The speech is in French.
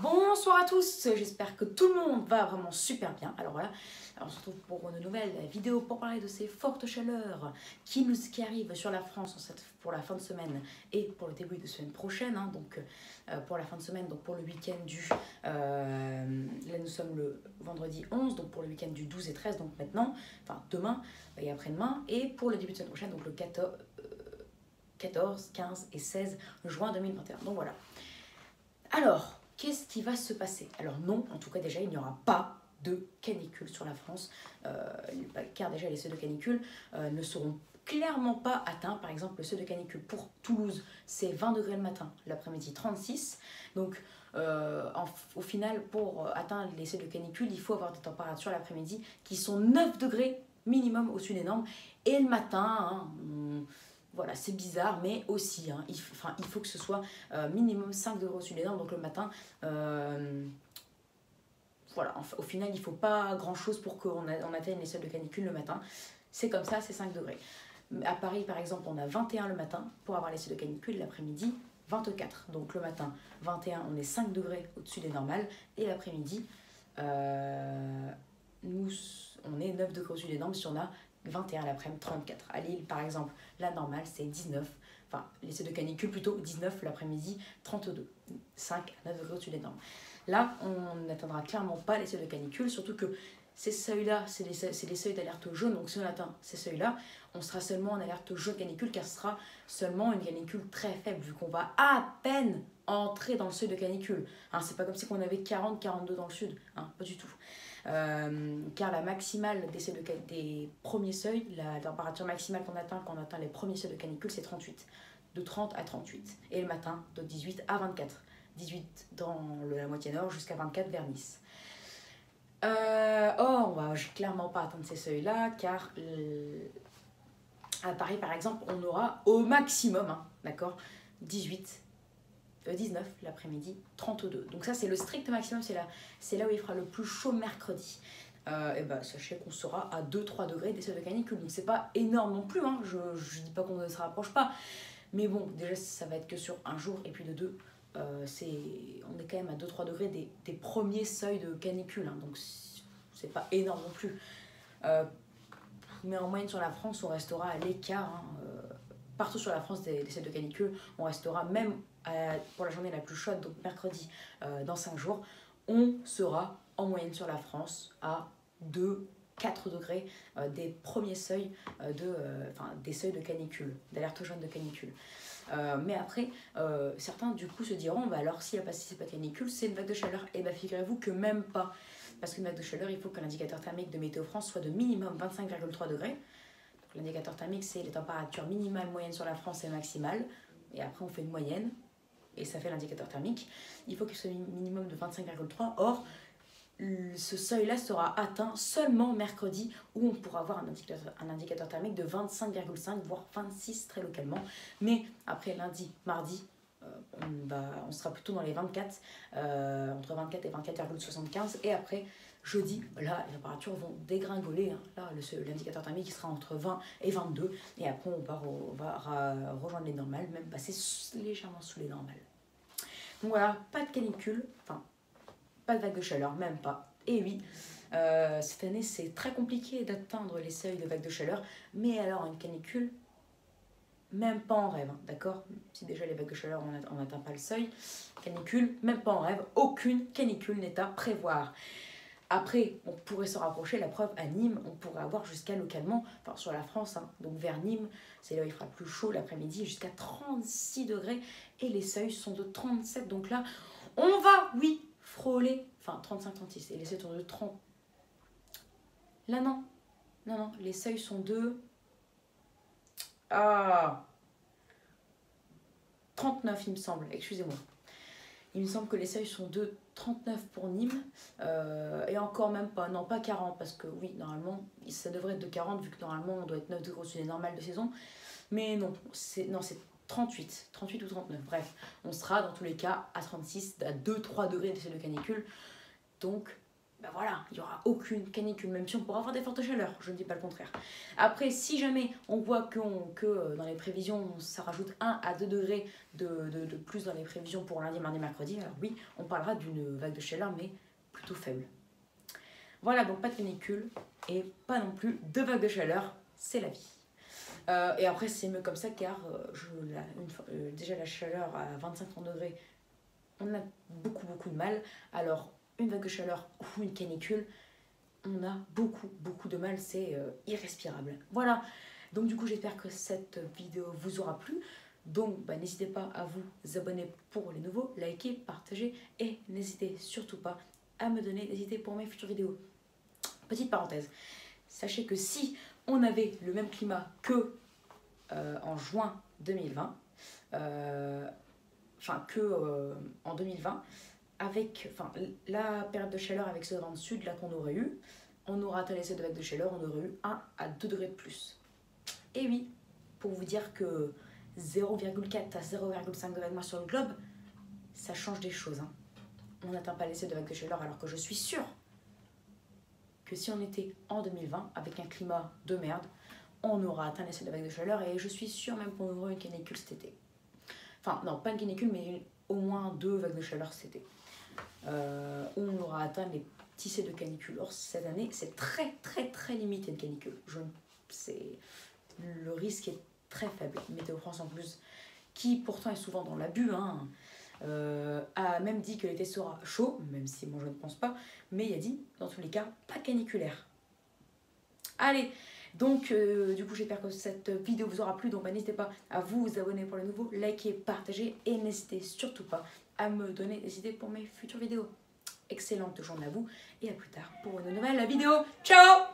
Bonsoir à tous, j'espère que tout le monde va vraiment super bien. Alors voilà, on se retrouve pour une nouvelle vidéo pour parler de ces fortes chaleurs qui arrivent sur la France pour la fin de semaine et pour le début de semaine prochaine. Donc pour la fin de semaine, donc pour le week-end du... là nous sommes le vendredi 11, donc pour le week-end du 12 et 13, donc maintenant, enfin demain et après-demain. Et pour le début de semaine prochaine, donc le 14, 15 et 16 juin 2021. Donc voilà. Alors, qu'est-ce qui va se passer? Alors non, en tout cas déjà, il n'y aura pas de canicule sur la France, car déjà les seuils de canicule ne seront clairement pas atteints. Par exemple, le seuil de canicule pour Toulouse, c'est 20 degrés le matin, l'après-midi 36. Donc au final, pour atteindre les seuils de canicule, il faut avoir des températures l'après-midi qui sont 9 degrés minimum au-dessus des normes. Et le matin, voilà, c'est bizarre, mais aussi, il faut que ce soit minimum 5 degrés au-dessus des normes. Donc le matin, voilà, au final, il ne faut pas grand-chose pour qu'on atteigne les seuils de canicule le matin. C'est comme ça, c'est 5 degrés. À Paris, par exemple, on a 21 le matin pour avoir les seuils de canicule. L'après-midi, 24. Donc le matin, 21, on est 5 degrés au-dessus des normales. Et l'après-midi, nous, on est 9 degrés au-dessus des normes si on a 21 l'après-midi, 34. À Lille, par exemple, la normale, c'est 19. Enfin, les seuils de canicule, plutôt 19 l'après-midi, 32. 5 à 9 degrés au-dessus des normes. Là, on n'atteindra clairement pas les seuils de canicule, surtout que ces seuils-là, c'est les seuils d'alerte jaune. Donc si on atteint ces seuils-là, on sera seulement en alerte jaune canicule, car ce sera seulement une canicule très faible, vu qu'on va à peine entrer dans le seuil de canicule. C'est pas comme si on avait 40, 42 dans le sud, pas du tout. Car la maximale des premiers seuils, la température maximale qu'on atteint quand on atteint les premiers seuils de canicule, c'est 38. De 30 à 38. Et le matin, de 18 à 24. 18 dans la moitié nord jusqu'à 24 vers Nice. Or, on va clairement pas atteindre ces seuils-là, car à Paris, par exemple, on aura au maximum, d'accord, 19 l'après-midi, 32. Donc ça, c'est le strict maximum, c'est là où il fera le plus chaud mercredi. Et sachez qu'on sera à 2-3 degrés des seuils de canicule. Donc c'est pas énorme non plus, je dis pas qu'on ne se rapproche pas. Mais bon, déjà, ça va être que sur un jour, et puis de deux, on est quand même à 2-3 degrés des premiers seuils de canicule. Donc c'est pas énorme non plus. Mais en moyenne sur la France, on restera à l'écart. Partout sur la France des seuils de canicule, on restera même pour la journée la plus chaude, donc mercredi dans 5 jours, on sera en moyenne sur la France à 2-4 degrés des premiers seuils des seuils de canicule, d'alerte jaune de canicule. Mais après, certains du coup se diront, alors s'il n'y a pas si c'est pas de canicule, c'est une vague de chaleur. Et figurez-vous que même pas, parce qu'une vague de chaleur, il faut que l'indicateur thermique de Météo France soit de minimum 25,3 degrés. L'indicateur thermique, c'est les températures minimales, moyennes sur la France et maximales. Et après, on fait une moyenne, et ça fait l'indicateur thermique. Il faut qu'il soit minimum de 25,3. Or, ce seuil-là sera atteint seulement mercredi, où on pourra avoir un indicateur thermique de 25,5, voire 26 très localement. Mais après, lundi, mardi, on sera plutôt dans les 24, entre 24 et 24,75. Et après, jeudi, là, les températures vont dégringoler. Là, l'indicateur thermique sera entre 20 et 22. Et après, on va rejoindre les normales, même passer légèrement sous les normales. Donc voilà, pas de canicule, pas de vague de chaleur, même pas. Et oui, cette année, c'est très compliqué d'atteindre les seuils de vague de chaleur. Mais alors, une canicule, même pas en rêve, d'accord? Si déjà les vagues de chaleur, on n'atteint pas le seuil. Canicule, même pas en rêve. Aucune canicule n'est à prévoir. Après, on pourrait se rapprocher, la preuve, à Nîmes, on pourrait avoir jusqu'à localement, sur la France, donc vers Nîmes, c'est là où il fera plus chaud l'après-midi, jusqu'à 36 degrés. Et les seuils sont de 37, donc là, on va, oui, frôler, 35-36, et les seuils sont de 30. Là, non, les seuils sont de... 39, il me semble, excusez-moi. Il me semble que les seuils sont de 39 pour Nîmes, et encore même pas, non, pas 40, parce que oui, normalement, ça devrait être de 40, vu que normalement, on doit être 9 degrés au-dessus des normales de saison. Mais non, c'est 38 ou 39, bref. On sera dans tous les cas à 36, à 2-3 degrés de canicule. Donc, ben voilà, il n'y aura aucune canicule, même si on pourra avoir des fortes chaleurs, je ne dis pas le contraire. Après, si jamais on voit que dans les prévisions, ça rajoute 1 à 2 degrés de plus dans les prévisions pour lundi, mardi, mercredi, alors oui, on parlera d'une vague de chaleur, mais plutôt faible. Voilà, donc pas de canicule et pas non plus de vague de chaleur, c'est la vie. Et après, c'est mieux comme ça, car déjà la chaleur à 25-30 degrés, on a beaucoup de mal. Alors, une vague de chaleur ou une canicule, on a beaucoup de mal, c'est irrespirable. Voilà, donc du coup j'espère que cette vidéo vous aura plu. Donc n'hésitez pas à vous abonner pour les nouveaux, liker, partager et n'hésitez surtout pas à me donner des idées pour mes futures vidéos. Petite parenthèse, sachez que si on avait le même climat que en juin 2020, en 2020, avec la période de chaleur avec ce vent sud là qu'on aurait eu, on aura atteint les seuils de vague de chaleur, on aurait eu 1 à 2 degrés de plus. Et oui, pour vous dire que 0,4 à 0,5 degrés de moins sur le globe, ça change des choses. Hein. On n'atteint pas les seuils de vague de chaleur, alors que je suis sûre que si on était en 2020 avec un climat de merde, on aura atteint les seuils de vague de chaleur et je suis sûre même qu'on aura une canicule cet été. Enfin, non, pas une canicule, mais au moins 2 vagues de chaleur cet été. Où on aura atteint les petits seuils de canicule. Or, cette année, c'est très limité de canicule. Le risque est très faible. Météo France en plus, qui pourtant est souvent dans l'abus, a même dit que l'été sera chaud, même si moi je ne pense pas, mais il a dit, dans tous les cas, pas caniculaire. Allez, donc du coup j'espère que cette vidéo vous aura plu, donc n'hésitez pas à vous abonner pour les nouveaux, liker, partager et n'hésitez surtout pas à me donner des idées pour mes futures vidéos. Excellente journée à vous et à plus tard pour une nouvelle vidéo. Ciao!